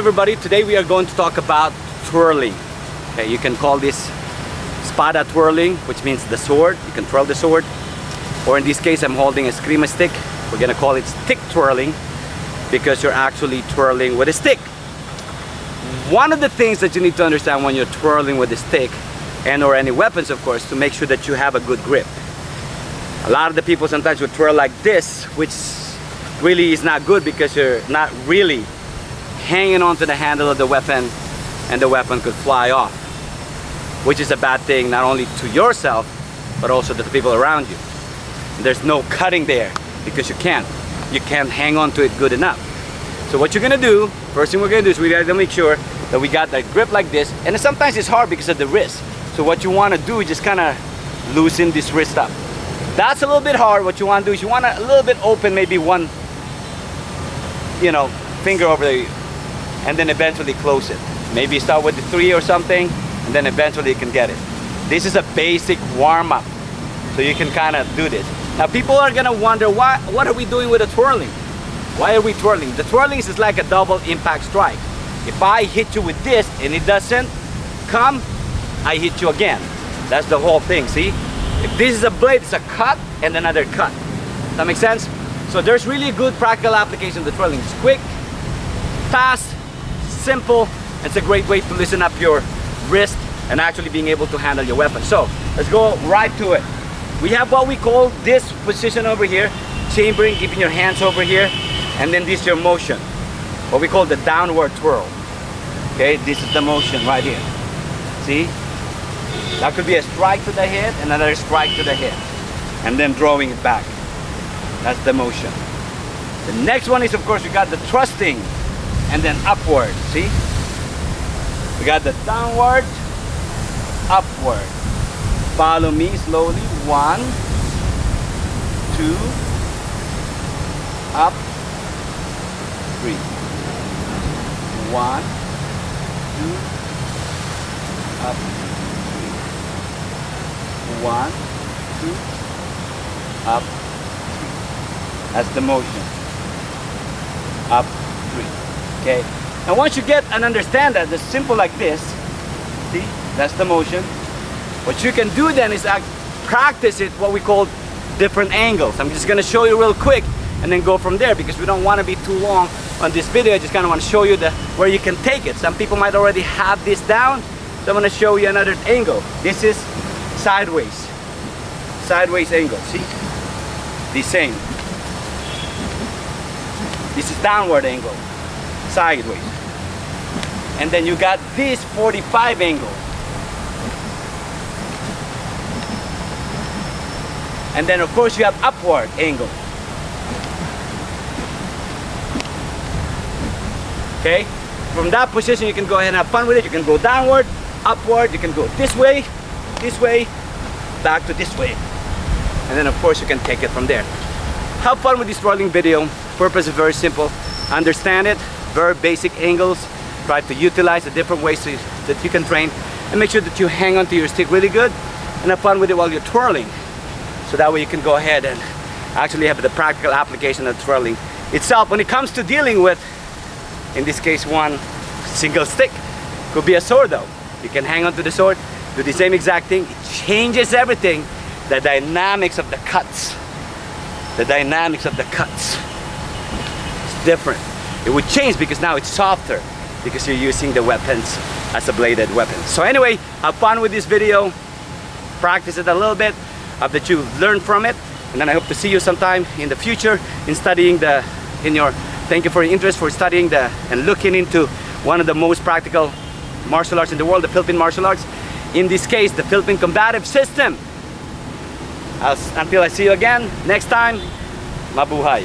everybody, today we are going to talk about twirling. Okay, you can call this spada twirling, which means the sword. You can twirl the sword, or in this case I'm holding a Eskrima stick. We're gonna call it stick twirling because you're actually twirling with a stick. One of the things that you need to understand when you're twirling with a stick and or any weapons, of course, to make sure that you have a good grip. A lot of the people sometimes would twirl like this, which really is not good because you're not really hanging onto the handle of the weapon and the weapon could fly off, which is a bad thing not only to yourself but also to the people around you. And there's no cutting there because you can't hang on to it good enough. So what you're gonna do, first thing we're gonna do is we gotta make sure that we got that grip like this, and sometimes it's hard because of the wrist. So what you want to do is just kind of loosen this wrist up. That's a little bit hard. What you want to do is you want to a little bit open, maybe one, finger over there, and then eventually close it. Maybe start with the 3 or something, and then eventually you can get it. This is a basic warm-up, so you can kind of do this. Now people are gonna wonder, what are we doing with the twirling? Why are we twirling? The twirling is like a double impact strike. If I hit you with this and it doesn't come, I hit you again. That's the whole thing, see? If this is a blade, it's a cut and another cut. Does that make sense? So there's really a good practical application of the twirling. It's quick, fast, simple. It's a great way to loosen up your wrist and actually being able to handle your weapon. So let's go right to it. We have what we call this position over here, chambering, keeping your hands over here, and then this is your motion, what we call the downward twirl. Okay, this is the motion right here. See? That could be a strike to the head, another strike to the head, and then drawing it back. That's the motion. The next one is, of course, we got the thrusting and then upward. See? We got the downward, upward. Follow me slowly. 1, 2, up, 3. 1, 2, up, 3. 1, 2, up, 3. That's the motion. Up, 3. Okay. Now once you get and understand that, it's simple like this. See? That's the motion. What you can do then is practice it, what we call different angles. I'm just gonna show you real quick and then go from there because we don't want to be too long on this video. I just kind of want to show you where you can take it. Some people might already have this down, so I'm going to show you another angle. This is sideways angle. See? The same. This is downward angle, sideways. And then you got this 45 angle. And then of course you have upward angle. Okay? From that position you can go ahead and have fun with it. You can go downward, upward, you can go this way, back to this way. And then of course you can take it from there. Have fun with this twirling video. Purpose is very simple. Understand it, very basic angles. Try to utilize the different ways that you can train and make sure that you hang on to your stick really good and have fun with it while you're twirling. So that way you can go ahead and actually have the practical application of twirling itself. When it comes to dealing with, in this case, one single stick, could be a sword though. You can hang on to the sword, do the same exact thing. It changes everything. The dynamics of the cuts. The dynamics of the cuts. It's different. It would change because now it's softer because you're using the weapons as a bladed weapon. So anyway, have fun with this video. Practice it a little bit. Hope that you learned from it, and then I hope to see you sometime in the future in studying thank you for your interest for studying and looking into one of the most practical martial arts in the world, the Philippine martial arts. In this case, the Philippine combative system. Until I see you again next time, mabuhay.